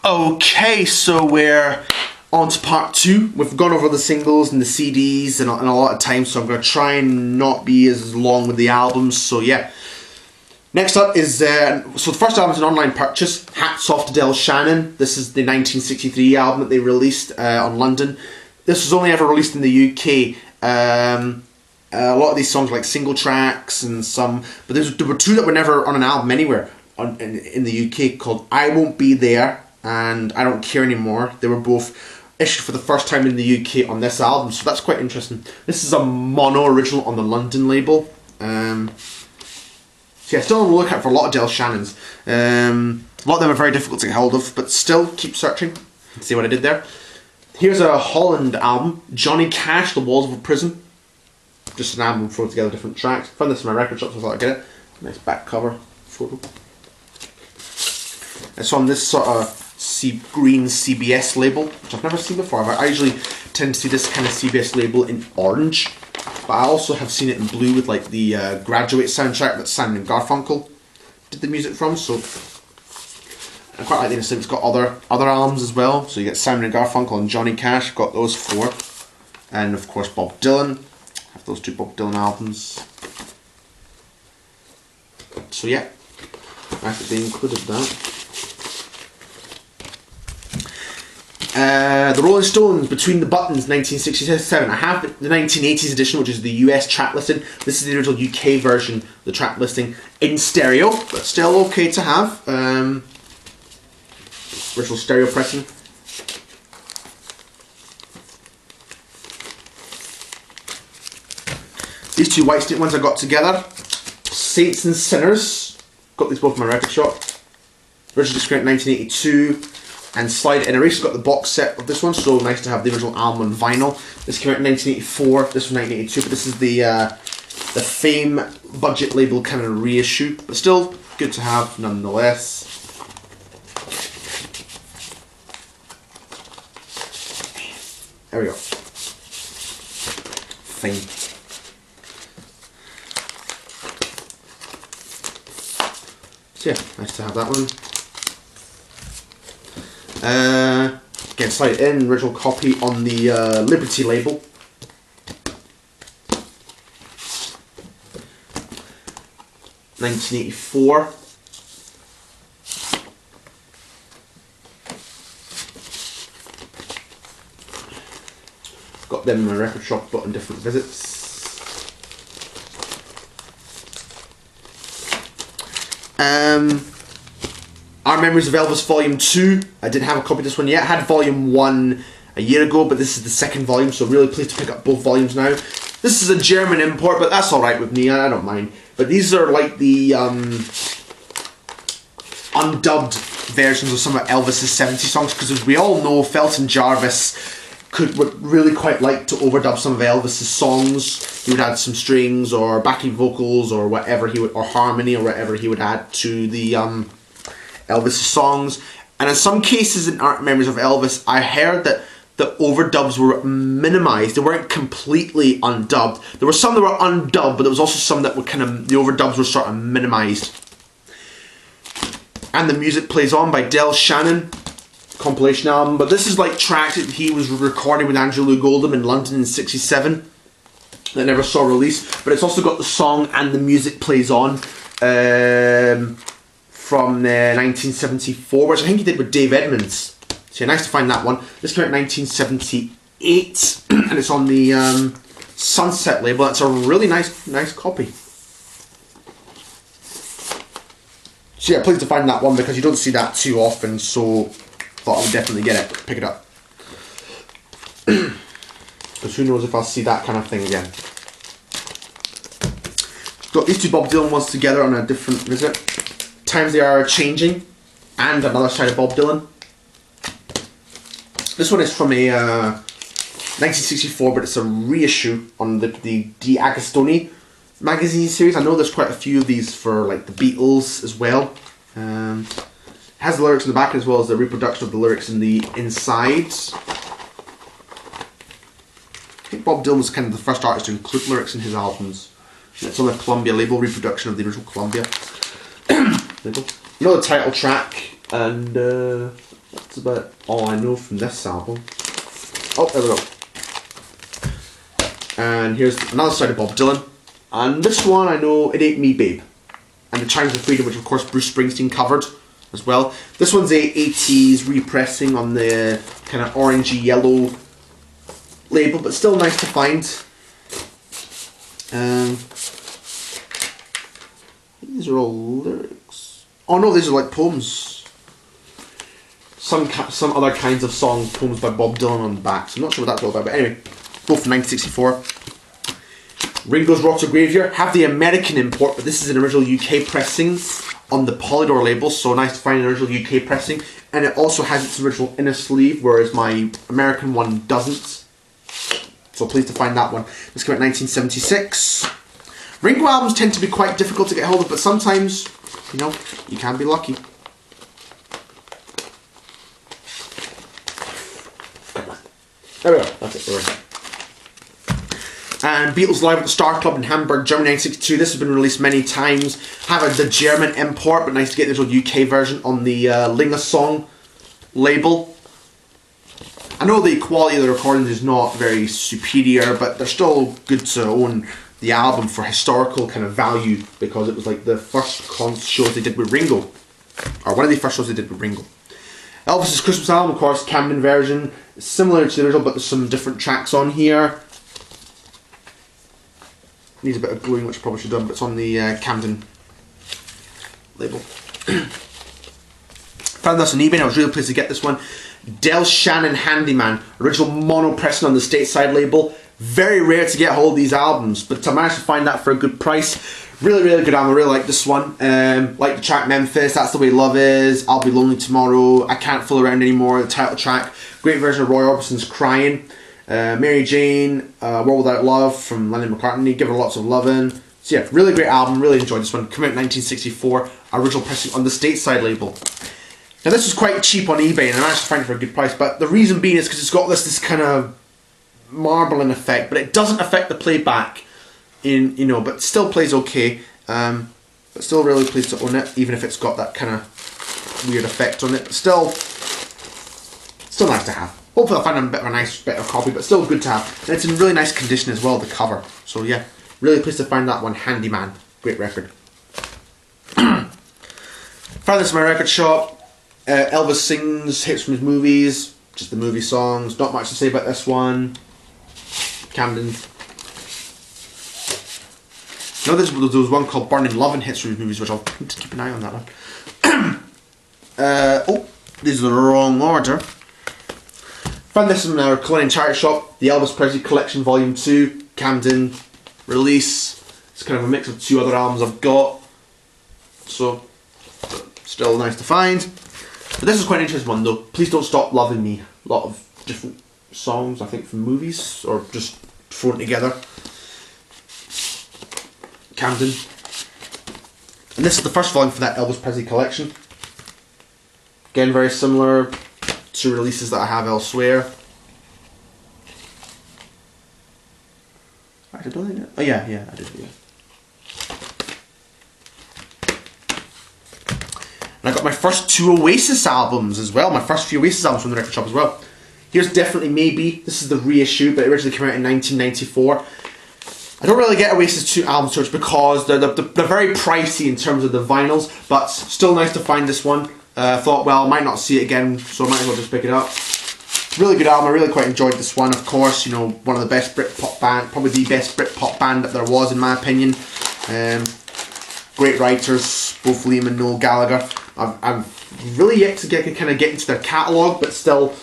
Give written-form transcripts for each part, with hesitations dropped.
Okay, so we're on to part two. We've gone over the singles and the CDs and a lot of time, so I'm going to try and not be as long with the albums. So yeah. Next up is, so the first album is an online purchase. Hats Off to Del Shannon. This is the 1963 album that they released on London. This was only ever released in the UK. A lot of these songs were like single tracks and some, but there were two that were never on an album anywhere in the UK, called I Won't Be There and I Don't Care Anymore. They were both issued for the first time in the UK on this album, so that's quite interesting. This is a mono original on the London label. So yeah, still on the lookout for a lot of Del Shannons. A lot of them are very difficult to get hold of, but still keep searching. See what I did there? Here's a Holland album, Johnny Cash, The Walls of a Prison. Just an album throwing together different tracks. Found this in my record shop, so I thought I'd get it. Nice back cover photo. It's on this sort of green CBS label, which I've never seen before. I usually tend to see this kind of CBS label in orange, but I also have seen it in blue with like the Graduate soundtrack that Simon and Garfunkel did the music from. So I quite like this. It's got other albums as well. So you get Simon and Garfunkel and Johnny Cash. Got those four, and of course Bob Dylan. Have those two Bob Dylan albums. So yeah, I think they included that. The Rolling Stones, Between the Buttons, 1967. I have the 1980s edition, which is the US track listing. This is the original UK version, the track listing in stereo, but still okay to have. Original stereo pressing. These two White Snake ones I got together. Saints and Sinners. Got these both in my record shop. Originally discovered in 1982. And Slide It and Erase got the box set of this one, so nice to have the original album on vinyl. This came out in 1984, this was 1982, but this is the Fame budget label kind of reissue, but still good to have nonetheless. There we go. Fame. So yeah, nice to have that one. Again, Slide It In, original copy on the Liberty label. (1984). Got them in my record shop, but on different visits. Our Memories of Elvis Volume 2. I didn't have a copy of this one yet. I had Volume 1 a year ago, but this is the second volume, so really pleased to pick up both volumes now. This is a German import, but that's alright with me, I don't mind. But these are like the undubbed versions of some of Elvis's 70s songs, because as we all know, Felton Jarvis would really quite like to overdub some of Elvis's songs. He would add some strings or backing vocals or whatever he would, or harmony or whatever he would add to the Elvis songs. And in some cases in Art Memories of Elvis, I heard that the overdubs were minimized. They weren't completely undubbed. There were some that were undubbed, but there was also some that were kind of, the overdubs were sort of minimized. And the Music Plays On by Del Shannon, compilation album. But this is like tracks that he was recording with Andrew Loog Oldham in London in '67 that never saw release. But it's also got the song And the Music Plays On from 1974, which I think he did with Dave Edmunds. So yeah, nice to find that one. This came out in 1978, and it's on the Sunset label. That's a really nice copy. So yeah, pleased to find that one because you don't see that too often, so thought I would definitely get it, pick it up. Because who knows if I'll see that kind of thing again. Got these two Bob Dylan ones together on a different visit. Times They Are Changing, and Another Side of Bob Dylan. This one is from a 1964, but it's a reissue on the Di Agostini magazine series. I know there's quite a few of these for like the Beatles as well. It has the lyrics in the back as well as the reproduction of the lyrics in the inside. I think Bob Dylan was kind of the first artist to include lyrics in his albums. It's on the Columbia label, reproduction of the original Columbia. You know the title track, and That's about all I know from this album. Oh, there we go. And here's another side of Bob Dylan. And this one I know, It Ain't Me Babe. And The Chimes of Freedom, which of course Bruce Springsteen covered as well. This one's a 80s repressing on the kind of orangey yellow label, but still nice to find. These are all lyrics. Oh no, these are like poems. Some other kinds of songs, poems by Bob Dylan on the back. So I'm not sure what that's all about, but anyway, both from 1964. Ringo's Rotter Graveyard have the American import, but this is an original UK pressing on the Polydor label, so nice to find an original UK pressing. And it also has its original inner sleeve, whereas my American one doesn't. So pleased to find that one. This came out in 1976. Ringo albums tend to be quite difficult to get hold of, but sometimes, you know, you can be lucky. There we go, that's it, there we go. And Beatles Live at the Star Club in Hamburg, Germany 1962. This has been released many times. Have the German import, but nice to get the original UK version on the Lingasong label. I know the quality of the recordings is not very superior, but they're still good to own the album for historical kind of value, because it was like the first shows they did with Ringo, or one of the first shows they did with Ringo. Elvis's Christmas album, of course, Camden version, similar to the original, but there's some different tracks on here. Needs a bit of gluing, which I probably should have done, but it's on the Camden label. Found this on eBay and I was really pleased to get this one. Del Shannon Handyman, original mono pressing on the Stateside label. Very rare to get hold of these albums, but I managed to find that for a good price. Really, really good album. I really like this one. Like the track Memphis, That's the Way Love Is, I'll Be Lonely Tomorrow, I Can't Fool Around Anymore, the title track. Great version of Roy Orbison's Crying. Mary Jane, World Without Love from Lennon McCartney, Give Her Lots of Lovin'. So yeah, really great album, really enjoyed this one. Came out in 1964, original pressing on the Stateside label. Now this was quite cheap on eBay and I managed to find it for a good price, but the reason being is because it's got this kind of marbling effect, but it doesn't affect the playback, but still plays okay. But still really pleased to own it, even if it's got that kind of weird effect on it. Still nice to have. Hopefully I'll find a bit of a nice, better copy, but still good to have. And it's in really nice condition as well, the cover. So yeah, really pleased to find that one. Handyman. Great record. Found this in my record shop. Elvis sings hits from his movies. Just the movie songs. Not much to say about this one. Camden. No, there was one called Burning Love and hits from his movies, which I'll keep an eye on that one. These are the wrong order. Found this in our Colonial Charity Shop, the Elvis Presley Collection Volume 2, Camden release. It's kind of a mix of two other albums I've got. So, still nice to find. But this is quite an interesting one though. Please Don't Stop Loving Me. A lot of different songs, I think, from movies, or just thrown together. Camden. And this is the first volume for that Elvis Presley collection. Again, very similar to releases that I have elsewhere. I don't think. Oh yeah, I did. Yeah. And I got my first two Oasis albums as well. My first few Oasis albums from the record shop as well. Here's Definitely Maybe. This is the reissue, but it originally came out in 1994. I don't really get Oasis 2 album search because they're very pricey in terms of the vinyls, but still nice to find this one. I thought, well, I might not see it again, so I might as well just pick it up. Really good album. I really quite enjoyed this one. Of course, one of the best Britpop band, probably the best Britpop band that there was in my opinion. Great writers, both Liam and Noel Gallagher. I've really yet to get into their catalogue, but still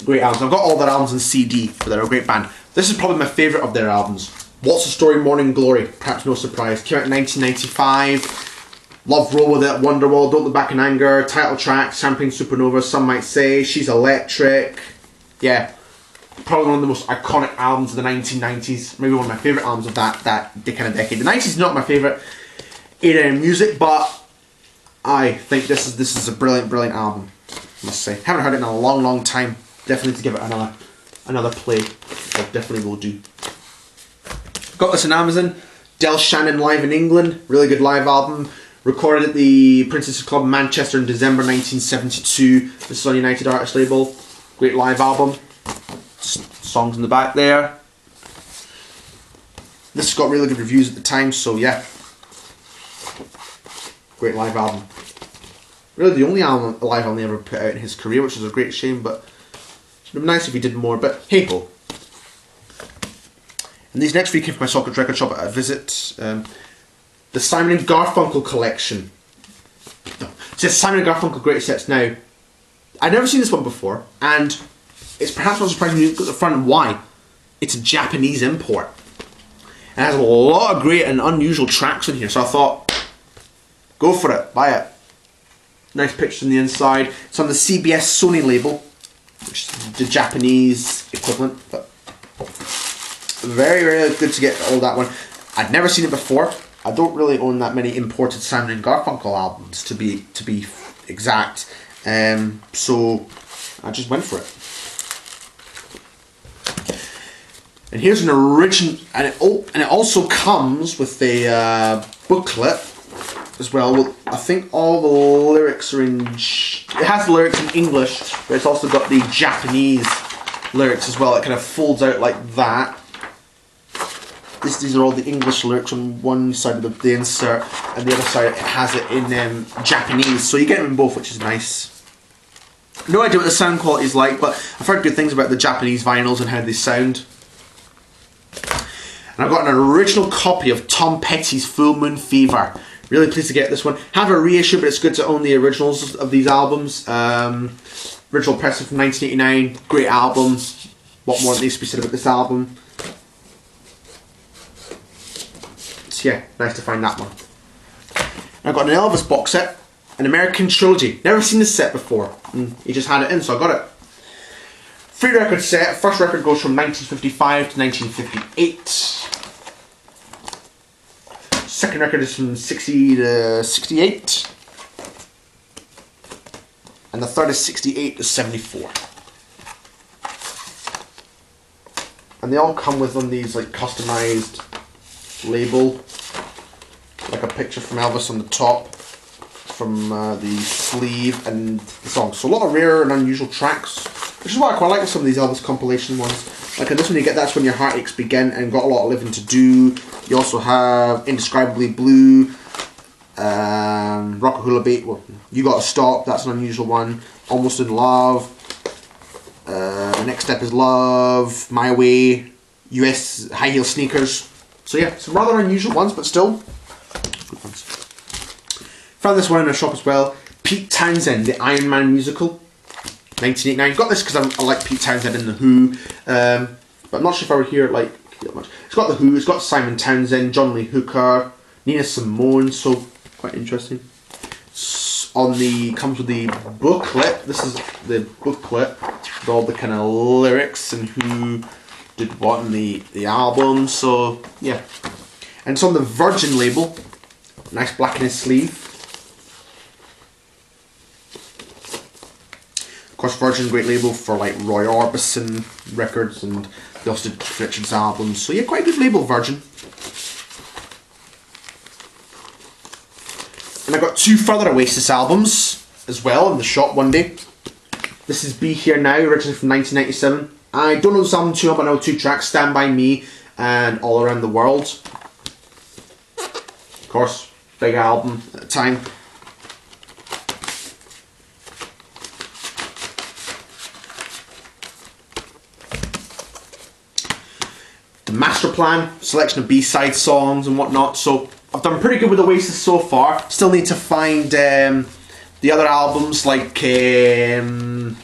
great albums. I've got all their albums on CD, but they're a great band. This is probably my favourite of their albums. What's the Story, Morning Glory. Perhaps no surprise. Came out in 1995. Love Roll With It, Wonderwall, Don't Look Back in Anger, title track, Champagne Supernova, some might say, She's Electric. Yeah, probably one of the most iconic albums of the 1990s. Maybe one of my favourite albums of that kind of decade. The 90s is not my favourite era in music, but I think this is a brilliant, brilliant album, I must say. Haven't heard it in a long, long time. Definitely need to give it another play. I definitely will do. Got this on Amazon. Del Shannon Live in England. Really good live album. Recorded at the Princess Club Manchester in December 1972. This is on United Artists label. Great live album. Songs in the back there. This has got really good reviews at the time, so yeah. Great live album. Really the only live album he ever put out in his career, which is a great shame, but it would be nice if he did more, but hey ho. And these next 3 came from my Sockets record shop at a visit. The Simon and Garfunkel collection. It says Simon and Garfunkel Greatest Hits. Now, I'd never seen this one before, and it's perhaps not surprising you look at the front. Why? It's a Japanese import. It has a lot of great and unusual tracks in here, so I thought, go for it, buy it. Nice pictures on the inside. It's on the CBS Sony label, which is the Japanese equivalent, but very, very good to get all that one. I'd never seen it before. I don't really own that many imported Simon and Garfunkel albums, to be exact. So I just went for it. And here's an original, and it also comes with a booklet as well. Well, I think all the lyrics are in. It has the lyrics in English, but it's also got the Japanese lyrics as well. It kind of folds out like that. These are all the English lyrics on one side of the insert, and the other side it has it in Japanese. So you get them in both, which is nice. No idea what the sound quality is like, but I've heard good things about the Japanese vinyls and how they sound. And I've got an original copy of Tom Petty's Full Moon Fever. Really pleased to get this one. Have a reissue, but it's good to own the originals of these albums. Original pressing from 1989. Great album. What more needs to be said about this album? So yeah, nice to find that one. I've got an Elvis box set. An American Trilogy. Never seen this set before. He just had it in, so I got it. 3 record set. First record goes from 1955 to 1958. Second record is from 60 to 68. And the third is 68 to 74. And they all come with on these like customized label. Like a picture from Elvis on the top. From the sleeve and the song. So a lot of rare and unusual tracks, which is what I quite like with some of these Elvis compilation ones. Like in this one you get That's When Your Heartaches Begin and Got a Lot of Living to Do. You also have Indescribably Blue, Rockahula Baby, well, You Gotta Stop, that's an unusual one. Almost in Love, The Next Step is Love, My Way, US High Heel Sneakers. So yeah, some rather unusual ones, but still good ones. Found this one in a shop as well. Pete Townshend, the Iron Man musical, 1989. Got this because I like Pete Townshend and The Who, but I'm not sure if I would hear it like that much. It's got The Who, it's got Simon Townsend, John Lee Hooker, Nina Simone, so quite interesting. Comes with the booklet. This is the booklet with all the kind of lyrics and who did what in the album. So yeah, and it's on the Virgin label. Nice black in his sleeve. Of course, Virgin, great label for like Roy Orbison records, and they also did Richard's albums. So yeah, quite a good label, Virgin. And I got 2 further Oasis albums as well in the shop one day. This is Be Here Now, originally from 1997. I don't know this album too well, but I know 2 tracks, Stand By Me and All Around the World. Of course, big album at the time. Master Plan, selection of B-side songs and whatnot. So I've done pretty good with Oasis so far. Still need to find the other albums like Stand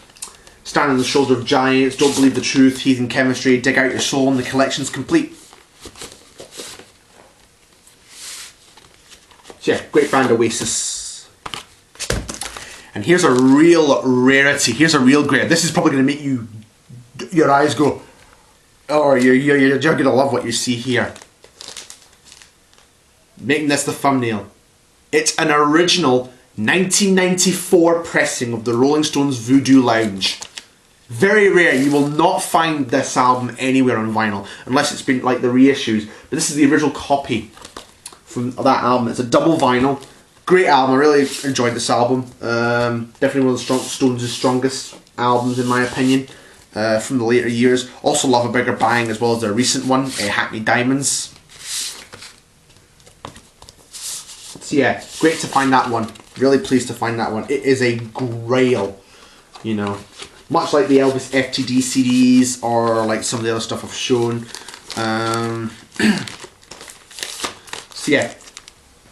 on the Shoulder of Giants, Don't Believe the Truth, Heathen Chemistry, Dig Out Your Soul, and the collection's complete. So yeah, great band Oasis. And here's a real rarity. Here's a real great. This is probably going to make your eyes go, oh, you're going to love what you see here. Making this the thumbnail. It's an original 1994 pressing of the Rolling Stones Voodoo Lounge. Very rare. You will not find this album anywhere on vinyl, unless it's been like the reissues. But this is the original copy from that album. It's a double vinyl. great album. I really enjoyed this album. Definitely one of the Stones' strongest albums in my opinion from the later years. Also love A Bigger Bang as well as their recent one, Hackney Diamonds. So yeah, great to find that one. Really pleased to find that one. It is a grail, you know. Much like the Elvis FTD CDs or like some of the other stuff I've shown. So yeah,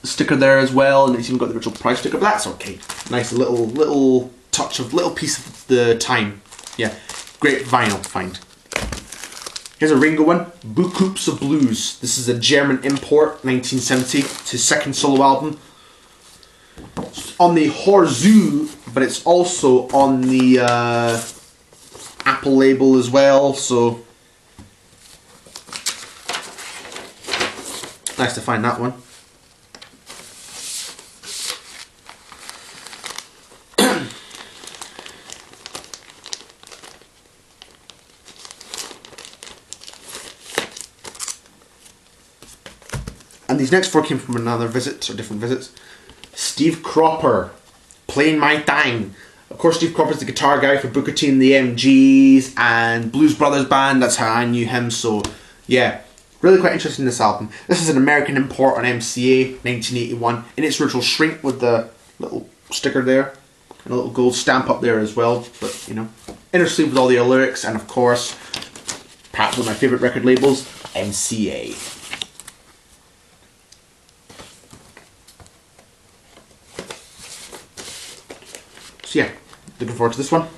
sticker there as well, and it's even got the original price sticker, but that's okay. Nice little touch of little piece of the time. Yeah, great vinyl find. Here's a Ringo one, Bookhoops of Blues. This is a German import, 1970. It's his second solo album. It's on the Horzu, but it's also on the Apple label as well, so nice to find that one. And these next four came from another visit, or different visits. Steve Cropper, Playing My Thing. Of course, Steve Cropper's the guitar guy for Booker T and the MGs and Blues Brothers Band. That's how I knew him. So, yeah, really quite interested in this album. This is an American import on MCA, 1981, in its original shrink with the little sticker there and a little gold stamp up there as well. But you know, inner sleeve with all the lyrics, and of course, perhaps one of my favourite record labels, MCA. So yeah, looking forward to this one.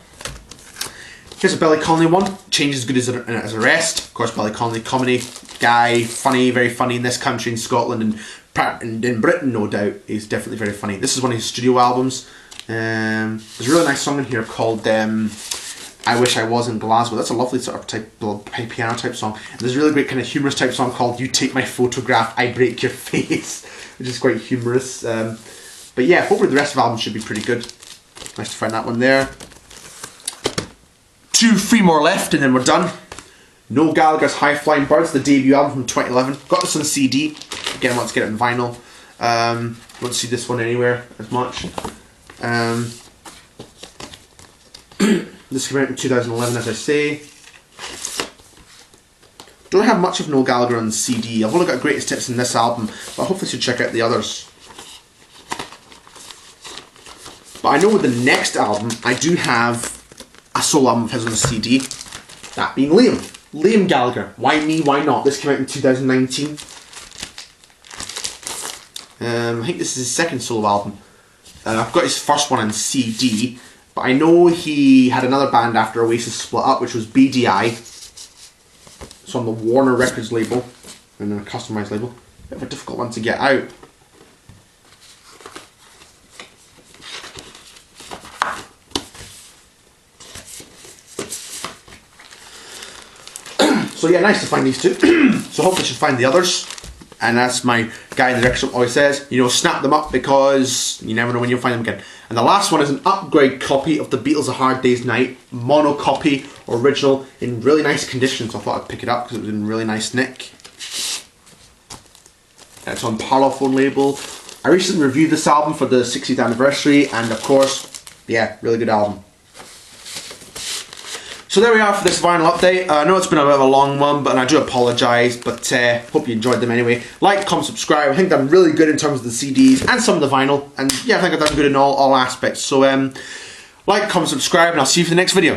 Here's a Billy Connolly one. Change as good as a rest. Of course, Billy Connolly, comedy guy, funny, very funny in this country, in Scotland, and in Britain, no doubt. He's definitely very funny. This is one of his studio albums. There's a really nice song in here called I Wish I Was in Glasgow. That's a lovely sort of type piano type song. And there's a really great kind of humorous type song called You Take My Photograph, I Break Your Face, which is quite humorous. But yeah, hopefully the rest of the album should be pretty good. Nice to find that one there. Three more left and then we're done. Noel Gallagher's High Flying Birds, the debut album from 2011. Got this on CD. Again, let's get it in vinyl. Won't see this one anywhere as much. This came out in 2011, as I say. Don't have much of Noel Gallagher on CD. I've only got greatest hits in this album, but hopefully you should check out the others. But I know with the next album, I do have a solo album of his on the CD. That being Liam. Liam Gallagher. Why me, why not? This came out in 2019. I think this is his second solo album. I've got his first one on CD, but I know he had another band after Oasis split up, which was BDI. It's on the Warner Records label, and a customized label. Bit of a difficult one to get out. So yeah, nice to find these two. So hopefully I should find the others. And as my guy in the record shop always says, you know, snap them up because you never know when you'll find them again. And the last one is an upgrade copy of the Beatles' A Hard Day's Night. Mono copy, original, in really nice condition. So I thought I'd pick it up because it was in really nice nick. And it's on Parlophone label. I recently reviewed this album for the 60th anniversary. And of course, yeah, really good album. So there we are for this vinyl update. I know it's been a bit of a long one, but I do apologise, but hope you enjoyed them anyway. Like, comment, subscribe. I think I'm really good in terms of the CDs and some of the vinyl, and yeah, I think I've done good in all aspects. So like, comment, subscribe, and I'll see you for the next video.